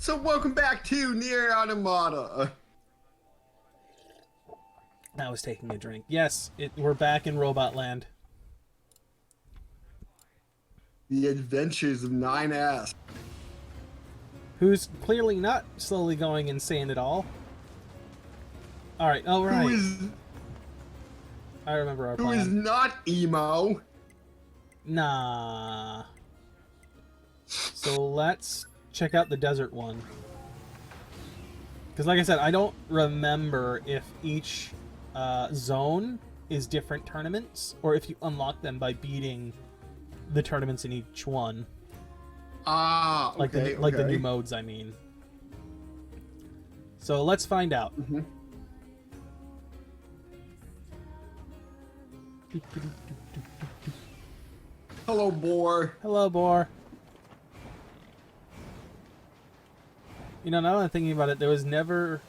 So welcome back to NieR Automata. I was taking a drink. Yes, we're back in Robot Land. The Adventures of 9S. Who's clearly not slowly going insane at all. Alright, oh right. I remember our Who plan. is not emo. Nah. So let's check out the desert one. Because like I said, I don't remember if each zone is different tournaments, or if you unlock them by beating the tournaments in each one. Ah, okay, like the new modes, I mean. So let's find out. Mm-hmm. Hello, boar. Hello, boar. You know, now that I'm thinking about it, there was never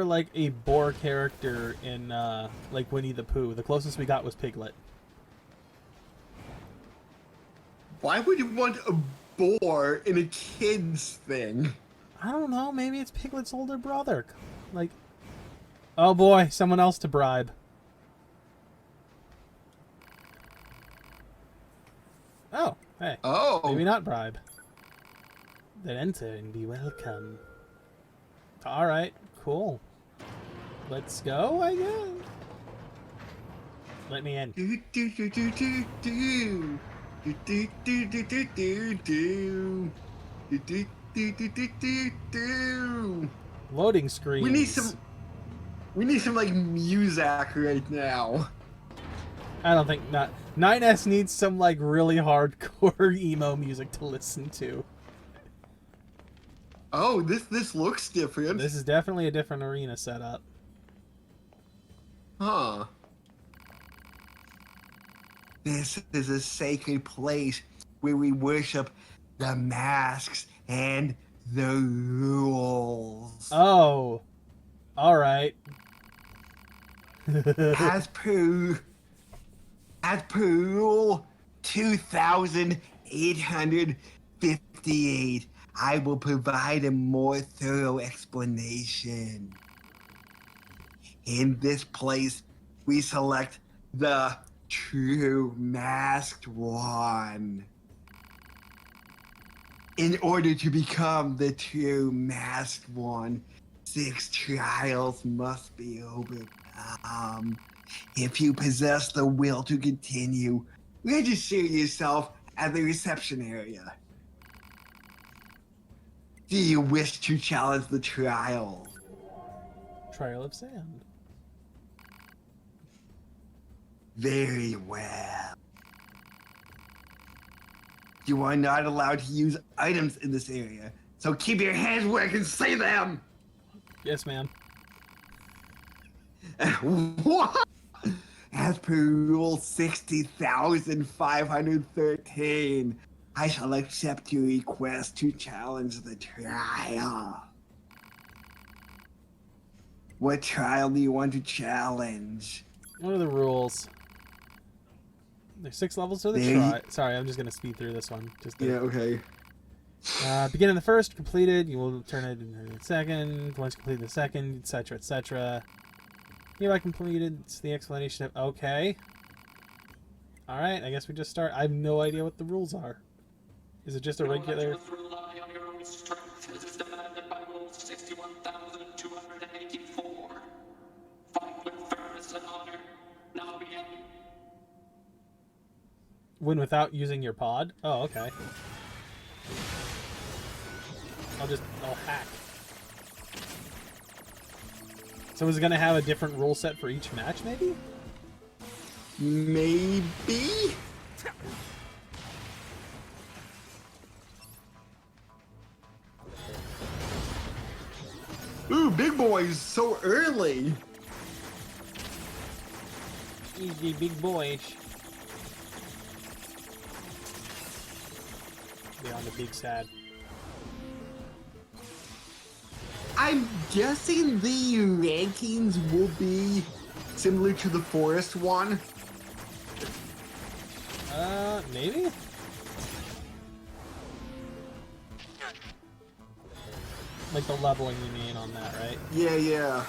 like a boar character in like Winnie the Pooh. The closest we got was Piglet. Why would you want a boar in a kid's thing? I don't know. Maybe it's Piglet's older brother. Like, oh boy, someone else to bribe. Oh, hey. Oh. Maybe not bribe. Then enter and be welcome. Alright, cool. Let's go, I guess. Let me in. Do do do do do do. Do do do do do do do. Do do do do do do do. Loading screens. We need some like music right now. I don't think not. 9S needs some like really hardcore emo music to listen to. Oh, this looks different. This is definitely a different arena setup. Huh. This is a sacred place where we worship the masks and the rules. Oh. Alright. As per rule 2858, I will provide a more thorough explanation. In this place, we select the true masked one. In order to become the true masked one, 6 trials must be overcome. If you possess the will to continue, register yourself at the reception area. Do you wish to challenge the trial? Trail of Sand. Very well. You are not allowed to use items in this area, so keep your hands where I can see them! Yes, ma'am. What? As per rule 60,513, I shall accept your request to challenge the trial. What trial do you want to challenge? What are the rules? There's 6 levels to the try. Sorry, I'm just gonna speed through this one. Yeah, okay. Begin in the first, completed. You will turn it in the second. Once completed the second, etc., etc. Hereby completed. It's the explanation of. Okay. All right. I guess we just start. I have no idea what the rules are. Is it just a regular? Rely on your own strength as is demanded by Rule 61,284. Fight with firmness and honor. Now begin. Win without using your pod? Oh, okay. I'll hack. So is it gonna have a different rule set for each match, maybe? Maybe? Ooh, big boys so early. Easy, big boyish. Beyond the big sad. I'm guessing the rankings will be similar to the forest one. Maybe? Like the leveling you mean on that, right? Yeah, yeah.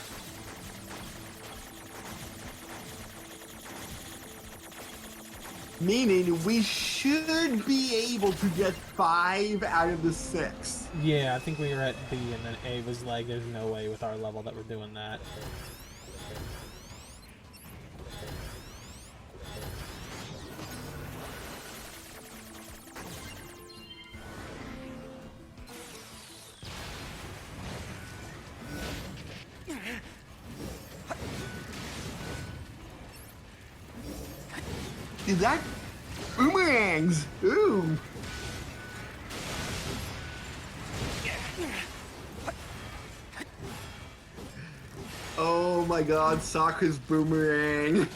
Meaning we should be able to get 5 out of the 6. Yeah, I think we were at B and then A was like, there's no way with our level that we're doing that. Is that boomerangs? Ooh. Oh my god, Sakura's boomerang.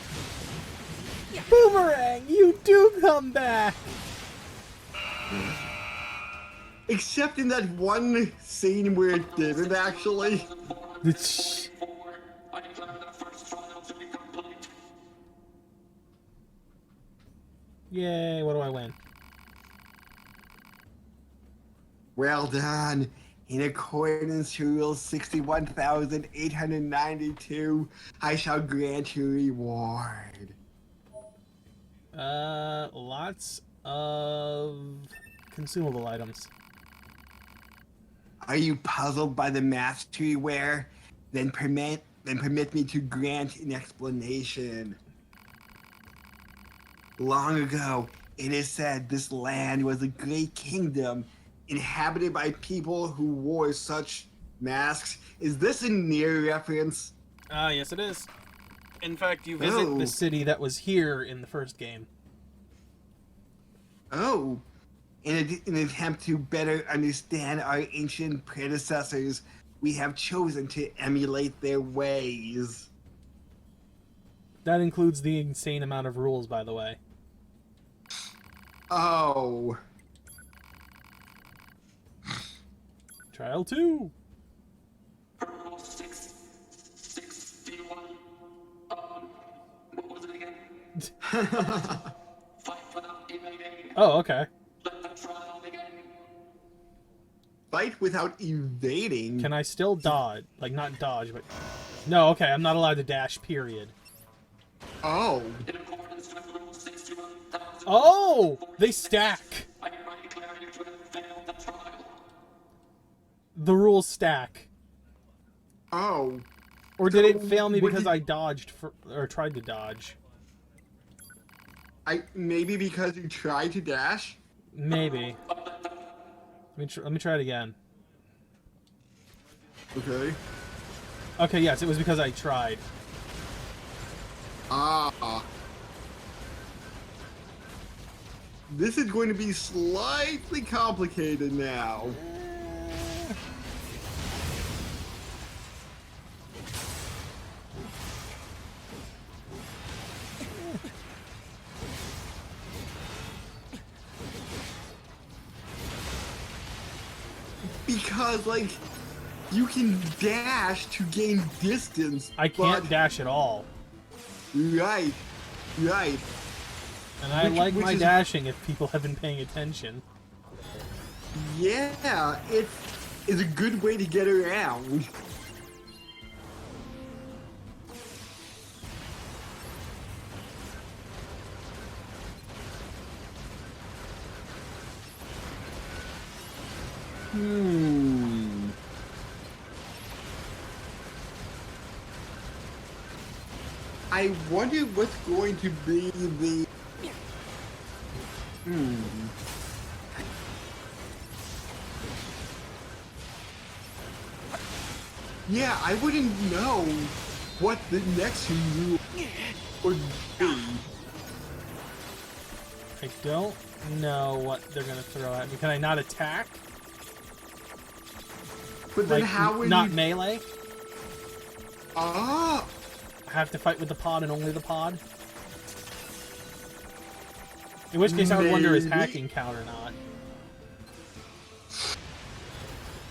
Boomerang, you do come back! Except in that one scene where it didn't actually. It's... I declare the first trial to be complete. Yay, what do I win? Well done. In accordance to Rule 61,892, I shall grant you reward. Lots of consumable items. Are you puzzled by the mastery ware? Then permit me to grant an explanation. Long ago, it is said this land was a great kingdom inhabited by people who wore such masks. Is this a NieR reference? Yes it is. In fact, you visit Oh. the city that was here in the first game. Oh. In an attempt to better understand our ancient predecessors, we have chosen to emulate their ways. That includes the insane amount of rules, by the way. Oh. Trial 2! Rule 661. What was it again? Fight without evading. Oh, okay. Let the trial begin. Fight without evading. Can I still dodge? Like, not dodge, but... No, okay, I'm not allowed to dash, period. Oh. In accordance with Rule 61,000. Oh! They stack! I hereby declare you to have failed the trial. The rules stack. Oh. Or did it So, fail me what because did- I dodged, or tried to dodge? Maybe because you tried to dash? Maybe. Let me try it again. Okay. Okay, yes, it was because I tried. Ah. This is going to be slightly complicated now. Because, like, you can dash to gain distance. I can't but- dash at all. Right. Right. And I Which- like which my is- dashing if people have been paying attention. Yeah, it is a good way to get around. I wonder what's going to be the... Yeah, I wouldn't know what the next rule would be. I don't know what they're gonna throw at me. Can I not attack? But then Like, how would not you... melee? Ah! I have to fight with the pod and only the pod? In which case I would wonder is Maybe. hacking count or not.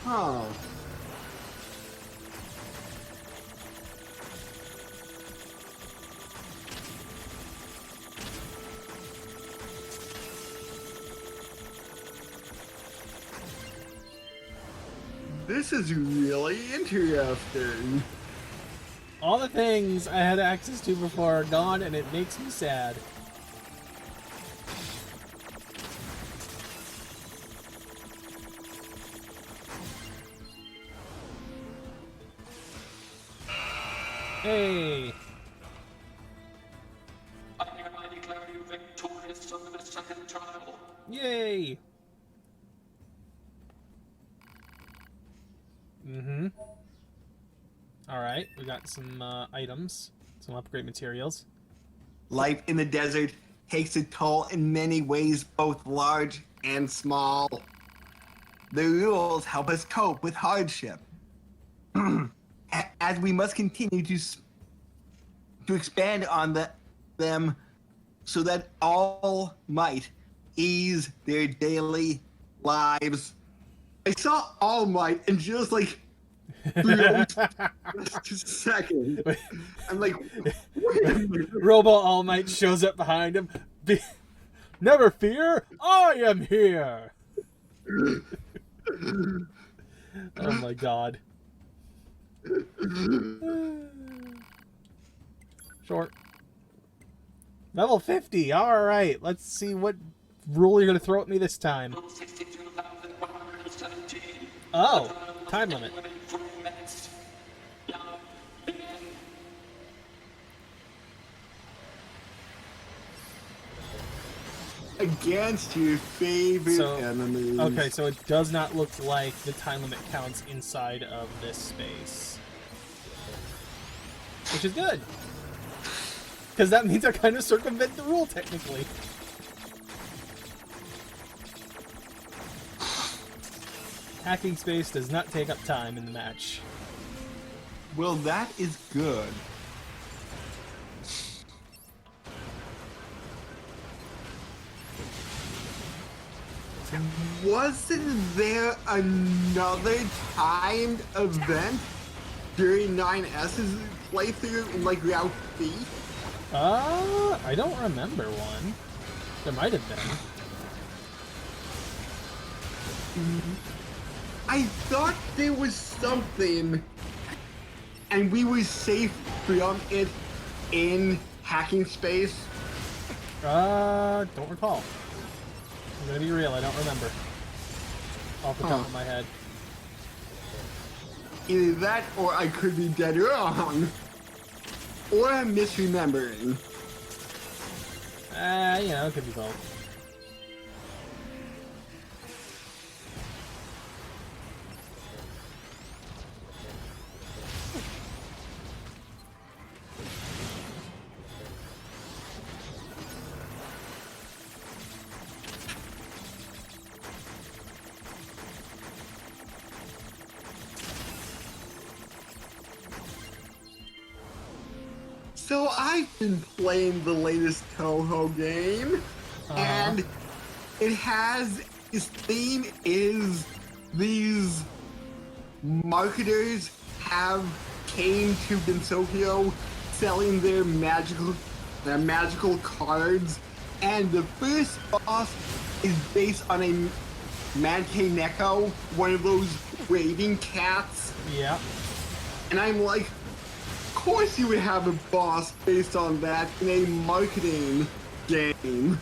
Huh. This is really interesting. All the things I had access to before are gone, and it makes me sad. Hey! I hereby declare you victorious over the second trial. Yay! Mm-hmm. Alright, we got some items, some upgrade materials. Life in the desert takes a toll in many ways, both large and small. The rules help us cope with hardship. As we must continue to expand on them so that all might ease their daily lives. I saw All Might and just like just a second. I'm like, wait a minute. Robo All Might shows up behind him. Never fear, I am here! Oh my god. Short. Level 50, alright. Let's see what rule you're going to throw at me this time. 62,117. Oh, time limit. Within 3 minutes. Now, begin. Against your favorite enemies. Okay, so it does not look like the time limit counts inside of this space. Which is good. Because that means I kind of circumvent the rule, technically. Hacking space does not take up time in the match. Well, that is good. Wasn't there another timed event during 9S's playthrough in like Route B? I don't remember one. There might have been. I thought there was something, and we were safe from it in hacking space. Don't recall. I'm gonna be real, I don't remember. Off the top of my head. Either that, or I could be dead wrong. Or I'm misremembering. It could be both. So I've been playing the latest Toho game, and it has, its theme is these marketers came to Gensokyo selling their magical cards, and the first boss is based on a Mankei Neko, one of those raving cats. Yeah. And I'm like, of course you would have a boss based on that in a marketing game.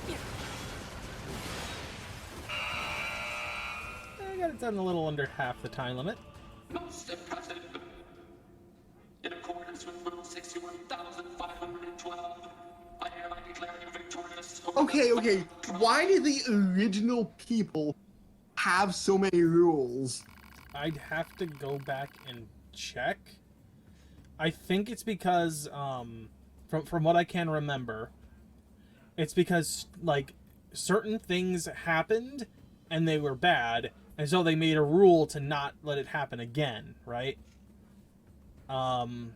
I got it done a little under half the time limit. Most impressive. In accordance with Rule 61,512, I hereby declare you victorious over Okay. Why did the original people have so many rules? I'd have to go back and check. I think it's because, from what I can remember, it's because, like, certain things happened and they were bad, and so they made a rule to not let it happen again, right? Like,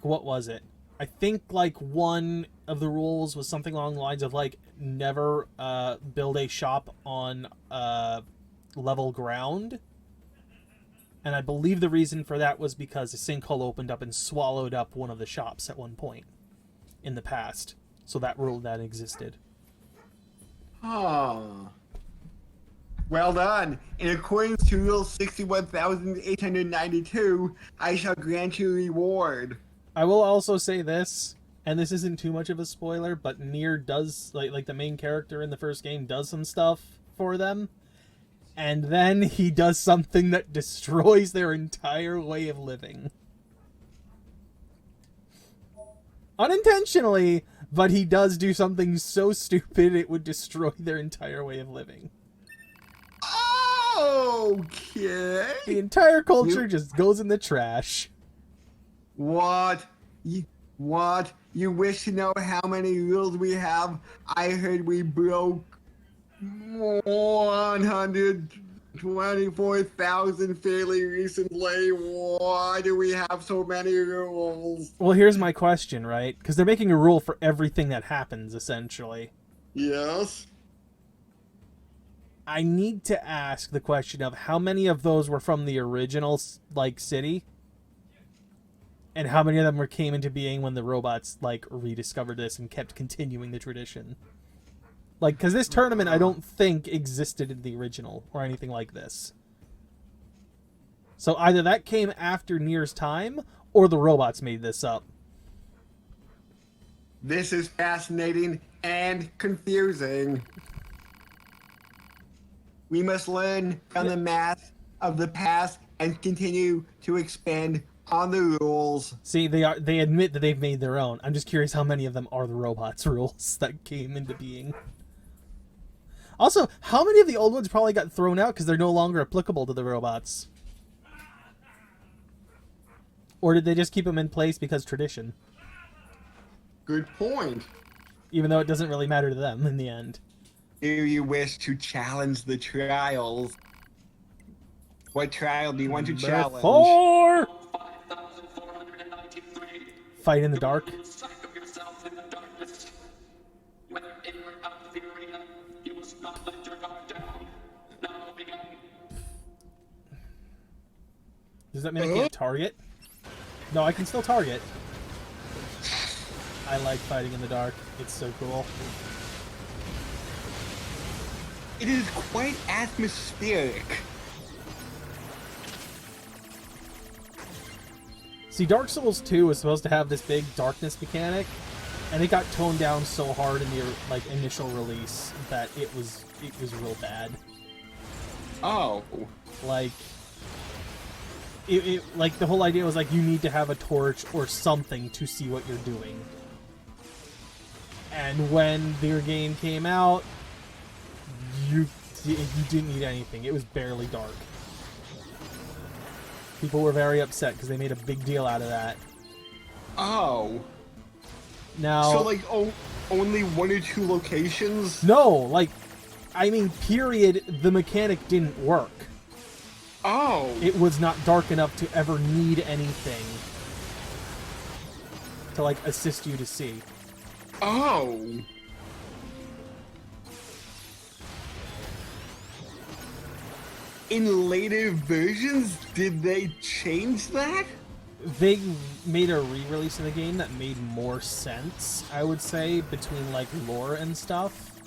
what was it? I think, like, one of the rules was something along the lines of, like, never build a shop on level ground. And I believe the reason for that was because a sinkhole opened up and swallowed up one of the shops at one point in the past. So that rule that existed. Oh. Well done. In accordance to Rule 61,892, I shall grant you reward. I will also say this, and this isn't too much of a spoiler, but NieR does, like the main character in the first game does some stuff for them, and then he does something that destroys their entire way of living. Unintentionally, but he does do something so stupid it would destroy their entire way of living. Okay. The entire culture just goes in the trash. What? What? You wish to know how many rules we have? I heard we broke 124,000 fairly recently. Why do we have so many rules? Well, here's my question, right? Because they're making a rule for everything that happens, essentially. Yes? I need to ask the question of how many of those were from the original, like, city? And how many of them came into being when the robots, like, rediscovered this and kept continuing the tradition? Like, because this tournament, I don't think, existed in the original or anything like this. So either that came after NieR's time, or the robots made this up. This is fascinating and confusing. We must learn from the math of the past and continue to expand on the rules. See, they admit that they've made their own. I'm just curious how many of them are the robots' rules that came into being. Also, how many of the old ones probably got thrown out because they're no longer applicable to the robots? Or did they just keep them in place because tradition? Good point. Even though it doesn't really matter to them in the end. Do you wish to challenge the trials? What trial do you want to challenge? 4! 5493. Fight in the dark. Sight of yourself in the darkness. When inward out of the arena, you must not let your guard down. Now begin. Does that mean I can't target? No, I can still target. I like fighting in the dark. It's so cool. It is quite atmospheric. See, Dark Souls 2 was supposed to have this big darkness mechanic, and it got toned down so hard in the initial release that it was real bad. Oh. Like like the whole idea was like you need to have a torch or something to see what you're doing. And when their game came out, you didn't need anything. It was barely dark. People were very upset because they made a big deal out of that. Oh. Now, So, like, only 1 or 2 locations? no, like, I mean, period, the mechanic didn't work. Oh. It was not dark enough to ever need anything to, like, assist you to see. Oh. In later versions, did they change that? They made a re-release of the game that made more sense, I would say, between, like, lore and stuff.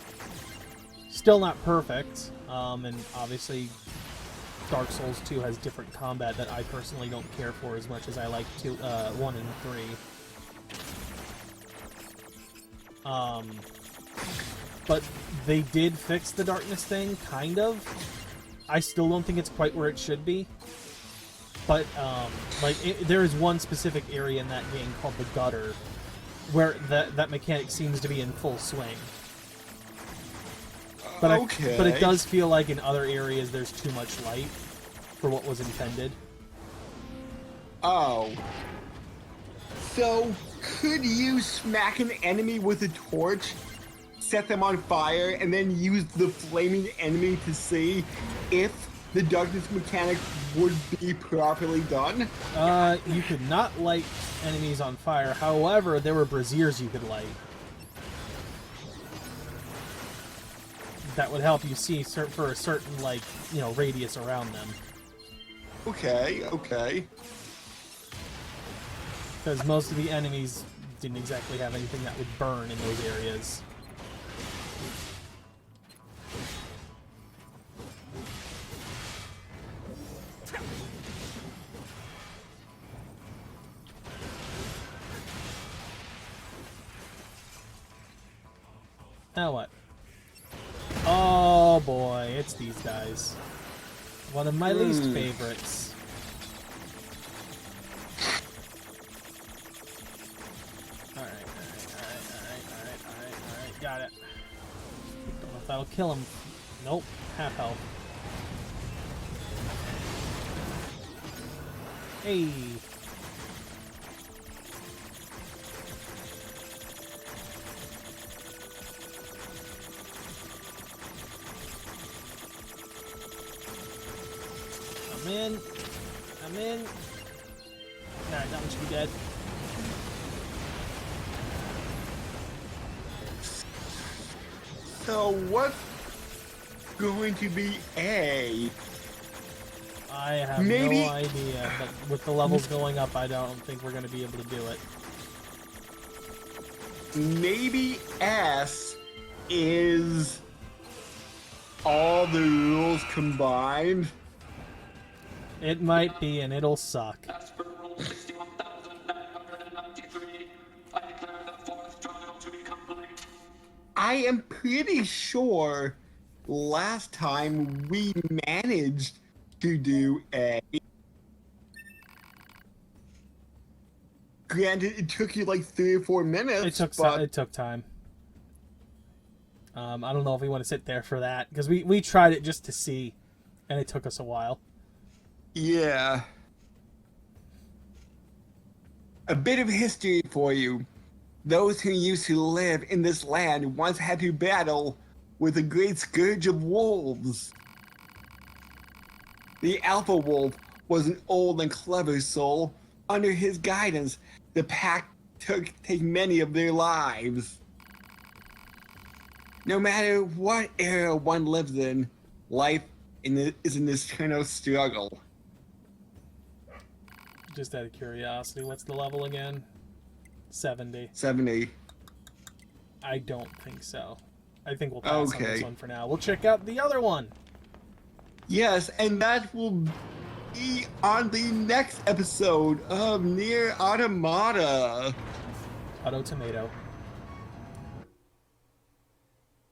Still not perfect, and obviously Dark Souls 2 has different combat that I personally don't care for as much as I like 1 and 3. But they did fix the darkness thing, kind of. I still don't think it's quite where it should be. But, there is one specific area in that game called the Gutter, where that mechanic seems to be in full swing. But Okay. but it does feel like in other areas there's too much light for what was intended. Oh. So, could you smack an enemy with a torch, set them on fire, and then use the flaming enemy to see if the darkness mechanic would be properly done? You could not light enemies on fire. However, there were braziers you could light. That would help you see for a certain, like, radius around them. Okay, okay. Because most of the enemies didn't exactly have anything that would burn in those areas. Now what? Oh boy, it's these guys. One of my least favorites. Alright. Got it. Don't know if that'll kill him. Nope. Half health. Hey. I'm in. Alright, that one should be dead. So what's going to be A? I have Maybe- no idea, but with the levels going up, I don't think we're going to be able to do it. Maybe S is all the rules combined. It might be, and it'll suck. As per Rule 61,993, I declare the fourth trial to be complete. I am pretty sure last time we managed to do A. Granted, it took you like 3 or 4 minutes. It took time. I don't know if we want to sit there for that, because we tried it just to see, and it took us a while. Yeah. A bit of history for you. Those who used to live in this land once had to battle with a great scourge of wolves. The Alpha Wolf was an old and clever soul. Under his guidance, the pack take many of their lives. No matter what era one lives in, life is an eternal struggle. Just out of curiosity, what's the level again? 70. 70. I don't think so. I think we'll pass on this Okay. one for now. We'll check out the other one. Yes, and that will be on the next episode of NieR Automata. Auto Tomato.